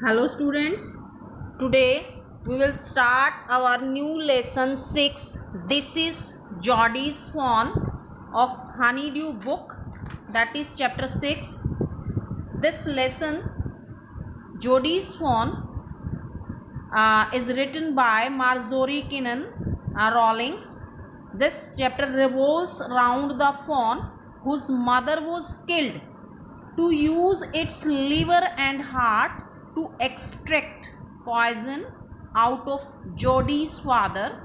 Hello students, today we will start our new lesson 6. This is Jodie's Fawn of Honeydew book, that is chapter 6. This lesson Jodie's Fawn is written by Marjorie Kinnan Rawlings. This chapter revolves around the fawn whose mother was killed to use its liver and heart to extract poison out of Jodie's father,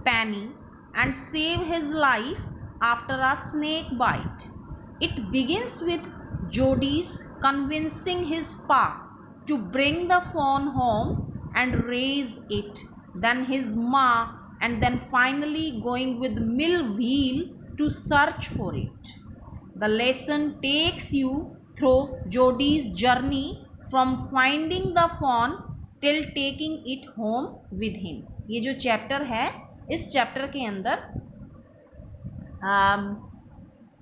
Penny, and save his life after a snake bite. It begins with Jodie's convincing his pa to bring the fawn home and raise it, then his ma, and then finally going with Millville to search for it. The lesson takes you through Jodie's journey from finding the fawn till taking it home with him. ये जो chapter है, इस chapter के अंदर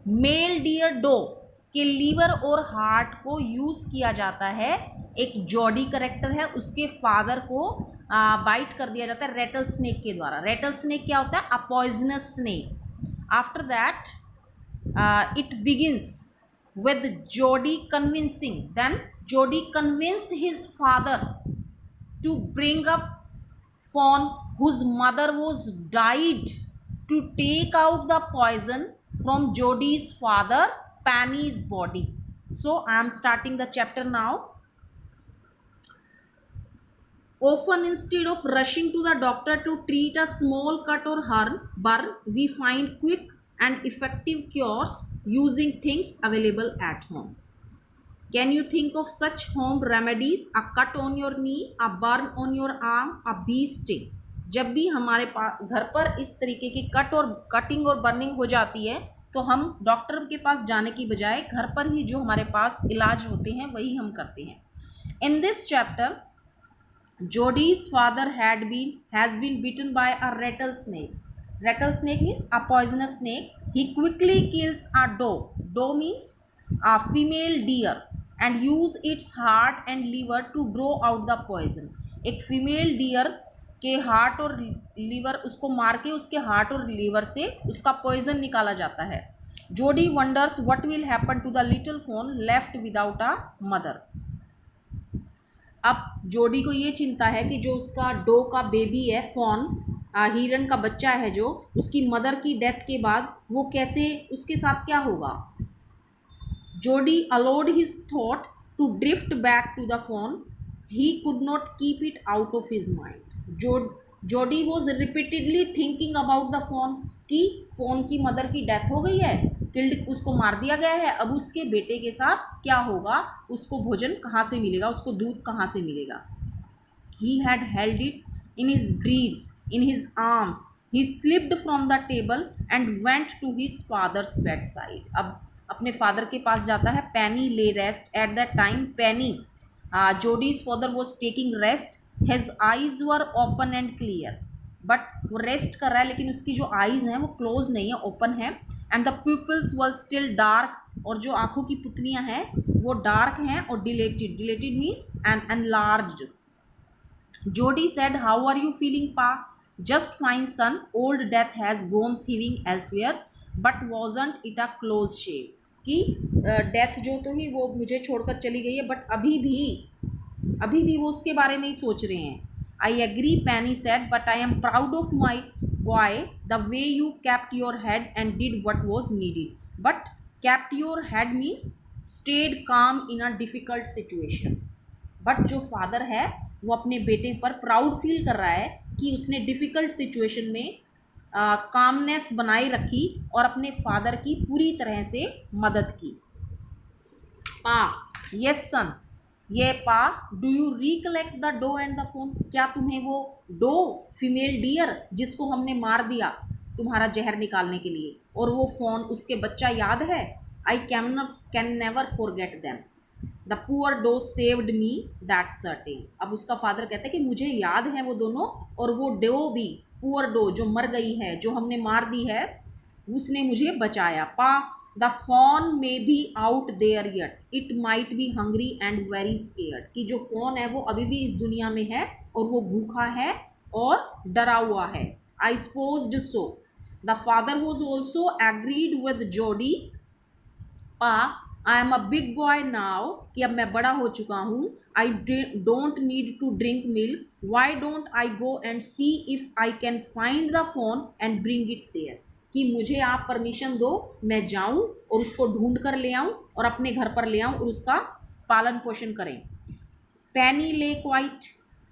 mail dear dough के liver और heart को use किया जाता है. एक जॉडी करेक्टर है, उसके फादर को बाइट कर दिया जाता है रेटल स्नेक के द्वारा. रेटल स्नेक क्या होता है? A poisonous snake. After that it begins with Jodie convincing. Then Jodie convinced his father to bring up fawn whose mother was died to take out the poison from Jodie's father Penny's body. So I am starting the chapter now. Often instead of rushing to the doctor to treat a small cut or burn, we find quick and effective cures using things available at home. Can you think of such home remedies? A cut on your knee, a burn on your arm, a bee sting. जब भी हमारे पास घर पर इस तरीके की cutting और burning हो जाती है तो हम डॉक्टर के पास जाने की बजाय घर पर ही जो हमारे पास इलाज होते हैं वही हम करते हैं. In this chapter, Jodie's father has been bitten by a rattlesnake. Rattlesnake means a poisonous snake. He quickly kills a doe. Doe means a female deer and use its heart and liver to draw out the poison. एक female dear के heart और liver उसको मार के उसके heart और liver से उसका पॉइजन निकाला जाता है. Jody wonders what will happen to the little fawn left without a mother. अब जोडी को ये चिंता है कि जो उसका डो का बेबी है, फॉन, हिरन का बच्चा है, जो उसकी मदर की डेथ के बाद वो कैसे, उसके साथ क्या होगा. Jody allowed his thought to drift back to the fawn. He could not keep it out of his mind. Jody was repeatedly thinking about the fawn कि फॉन की मदर की डेथ हो गई है, किल्ड, उसको मार दिया गया है, अब उसके बेटे के साथ क्या होगा, उसको भोजन कहाँ से मिलेगा, उसको दूध कहाँ से मिलेगा. He had held it in his dreams, in his arms. He slipped from the table and went to his father's bedside. अब अपने फादर के पास जाता है. Penny lay rest. At that time, Penny, Jodie's father, was taking rest. His eyes were open and clear. But वो rest कर रहा है लेकिन उसकी जो आईज हैं वो क्लोज नहीं है, ओपन है. And the people's were still dark. और जो आंखों की पुतलियां हैं वो डार्क हैं और deleted means and enlarged. Jodie said, "How are you feeling, Pa?" "Just fine, son. Old death has gone thieving elsewhere, but wasn't it a close shave?" कि death जो तो ही वो मुझे छोड़कर चली गई है, बट अभी भी वो उसके बारे में ही सोच रहे हैं. I agree, Penny said, but I am proud of my boy, the way you kept your head and did what was needed. But kept your head means stayed calm in a difficult situation. But जो father है वो अपने बेटे पर proud feel कर रहा है कि उसने डिफ़िकल्ट सिचुएशन में कामनेस बनाए रखी और अपने फादर की पूरी तरह से मदद की. पा, yes son, yeah pa, do you recollect the doe and the fawn. क्या तुम्हें वो डो, फीमेल डियर, जिसको हमने मार दिया तुम्हारा जहर निकालने के लिए, और वो फोन, उसके बच्चा याद है? I can never forget them. The poor doe saved me that certain. अब उसका फादर कहता है कि मुझे याद है वो दोनों, और वो डो भी, पुअर डो जो मर गई है, जो हमने मार दी है, उसने मुझे बचाया. पा, the fawn may be out there yet it might be hungry and very scared कि जो fawn है वो अभी भी इस दुनिया में है और वो भूखा है और डरा हुआ है. I supposed so. The father was also agreed with Jody. I am a big boy now कि अब मैं बड़ा हो चुका हूँ. I don't need to drink milk. Why don't I go and see if I can find the fawn and bring it there कि मुझे आप परमिशन दो, मैं जाऊं और उसको ढूंढ कर ले आऊं और अपने घर पर ले आऊं और उसका पालन पोषण करें. पैनी ले क्वाइट.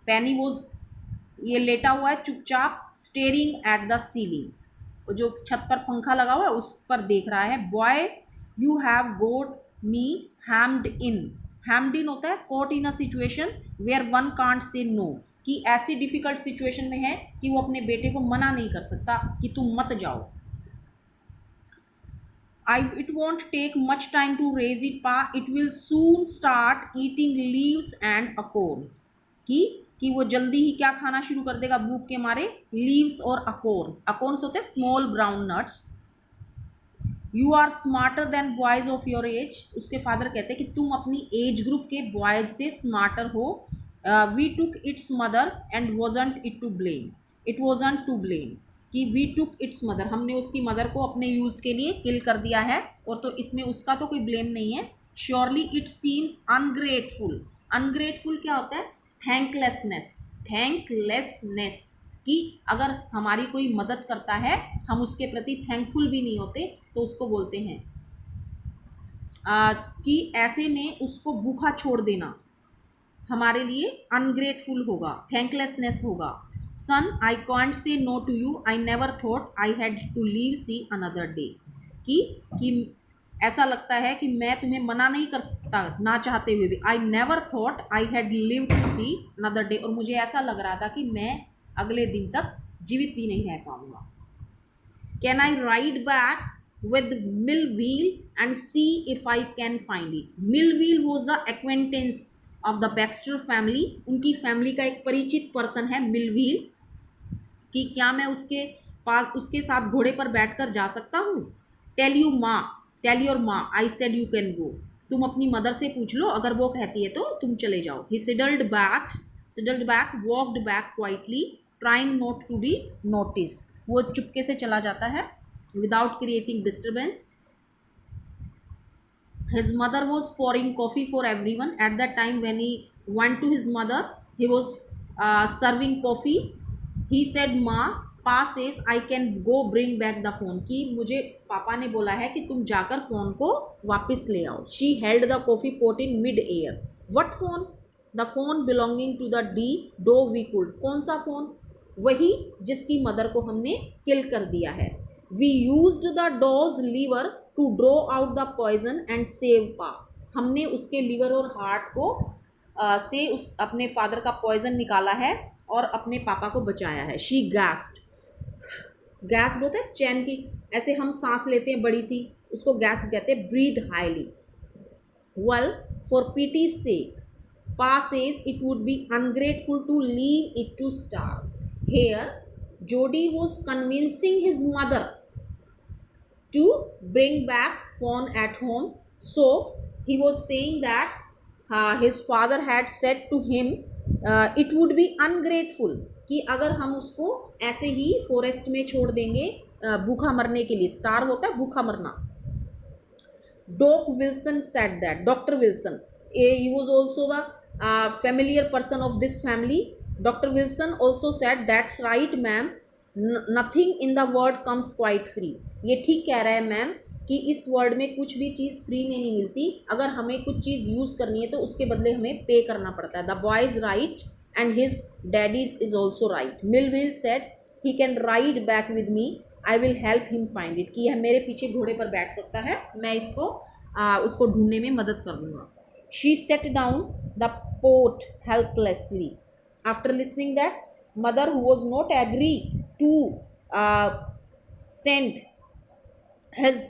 पैनी वॉज, ये लेटा हुआ है चुपचाप, स्टेरिंग एट द सीलिंग, जो छत पर पंखा लगा हुआ है उस पर देख रहा है. Boy you have got me hemmed in. Hemmed in होता है caught in a situation where one can't say no, कि ऐसी डिफिकल्ट सिचुएशन में है कि वो अपने बेटे को मना नहीं कर सकता कि तुम मत जाओ. It won't take much time to raise it, pa. It will soon start eating leaves and acorns. कि वो जल्दी ही क्या खाना शुरू कर देगा भूख के मारे? लीव्स और अकोर्न्स. अकोर्न्स होते हैं small brown nuts. You are smarter than boys of your age. उसके फादर कहते हैं कि तुम अपनी एज ग्रुप के बॉयज से स्मार्टर हो. We took its mother and wasn't it to blame. It wasn't to blame कि वी टुक इट्स मदर, हमने उसकी मदर को अपने यूज़ के लिए किल कर दिया है और तो इसमें उसका तो कोई ब्लेम नहीं है. Surely it seems ungrateful. Ungrateful क्या होता है? थैंकलेसनेस. थैंकलेसनेस कि अगर हमारी कोई मदद करता है हम उसके प्रति थैंकफुल भी नहीं होते तो उसको बोलते हैं कि ऐसे में उसको भूखा छोड़ देना हमारे लिए अनग्रेटफुल होगा, थैंकलेसनेस होगा. Son I can't say no to you. I never thought I had to live see another day. कि ऐसा लगता है कि मैं तुम्हें मना नहीं कर सकता ना चाहते हुए भी. I never thought I had live to see another day. और मुझे ऐसा लग रहा था कि मैं अगले दिन तक जीवित भी नहीं रह पाऊंगा. Can I ride back with Millville and see if I can find it. Millville was the acquaintance of the Baxter family. उनकी फैमिली का एक परिचित पर्सन है मिलवील. कि क्या मैं उसके पास उसके साथ घोड़े पर बैठकर जा सकता हूँ? टेल यू माँ, टेल योर माँ I said you can go. तुम अपनी मदर से पूछ लो, अगर वो कहती है तो तुम चले जाओ. ही sidled back, walked back quietly, trying not to be noticed. वो चुपके से चला जाता है without creating disturbance. His mother was pouring coffee for everyone. At that time when he went to his mother, he was serving coffee. He said, "Ma, Pa says I can go bring back the phone." कि मुझे पापा ने बोला है कि तुम जाकर phone को वापस ले आओ. She held the coffee pot in mid-air. What phone? The phone belonging to the doe we killed. कौन सा फ़ोन? वही जिसकी मदर को हमने किल कर दिया है. We used the doe's liver to draw out the poison and save Pa. हमने उसके लीवर और हार्ट को से उस अपने फादर का पॉइजन निकाला है और अपने पापा को बचाया है. She gasped. गैस्प होता है चैन की, ऐसे हम सांस लेते हैं बड़ी सी, उसको गैस्प कहते हैं. Breathe highly. Well, for pity's sake, Pa says it would be ungrateful to leave it to starve. Here, Jody was convincing his mother to bring back phone at home. So he was saying that his father had said to him it would be ungrateful कि अगर हम उसको ऐसे ही forest में छोड़ देंगे भूखा मरने के लिए. स्टार होता है भूखा मरना. Doc Wilson said that. Dr. Wilson, he was also the familiar person of this family. Dr. Wilson also said, "That's right, ma'am. Nothing in the world comes quite free." ये ठीक कह रहा है मैम कि इस वर्ल्ड में कुछ भी चीज़ फ्री में नहीं मिलती. अगर हमें कुछ चीज़ यूज़ करनी है तो उसके बदले हमें पे करना पड़ता है. The boy is right and his daddy's is also right. Millville said, "He can ride back with me. I will help him find it." कि यह मेरे पीछे घोड़े पर बैठ सकता है, मैं इसको उसको ढूंढने में मदद कर दूंगा. She set down the pot helplessly. After listening that, mother, who was not agree to send his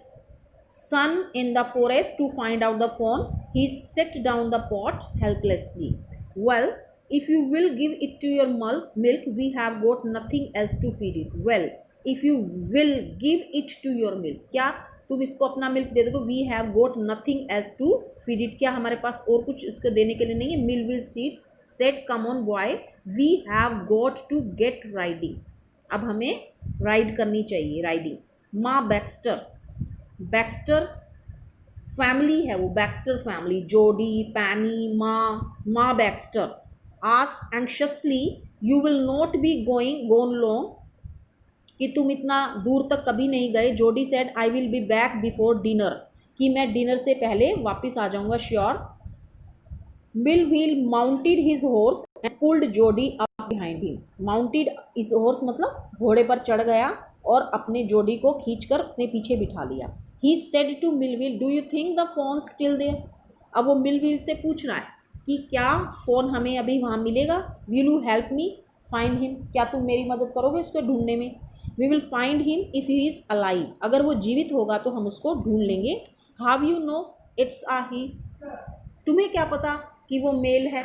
son in the forest to find out the phone, he set down the pot helplessly. Well, if you will give it to your milk, we have got nothing else to feed it. Well, if you will give it to your milk, क्या तुम इसको अपना milk दे दोगे. We have got nothing else to feed it. क्या हमारे पास और कुछ इसको देने के लिए नहीं है. Millwheel seed said come on boy we have got to get riding. अब हमें राइड करनी चाहिए, राइडिंग. माँ बैक्स्टर, बैक्स्टर फैमिली है वो, Baxter family, Jody, Penny, Ma Baxter asked anxiously you will not be gone long, कि तुम इतना दूर तक कभी नहीं गए. Jody said I will be back before dinner, कि मैं डिनर से पहले वापस आ जाऊंगा, sure. Millwheel mounted his horse and pulled Jody up behind him. Mounted his horse मतलब घोड़े पर चढ़ गया और अपने जोडी को खींचकर अपने पीछे बिठा लिया. He said to Millwheel do you think the fawn still there. अब वो मिलव्हील से पूछ रहा है कि क्या फ़ोन हमें अभी वहाँ मिलेगा. Will you help me find him, क्या तुम मेरी मदद करोगे उसको ढूंढने में. We will find him if he is alive, अगर वो जीवित होगा तो हम उसको ढूंढ लेंगे. How you know it's a he, तुम्हें क्या पता कि वो मेल है.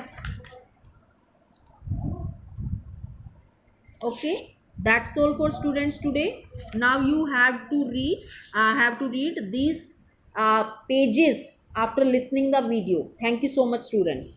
Okay, that's all for students today. Now you have to read these pages after listening the video. Thank you so much, students.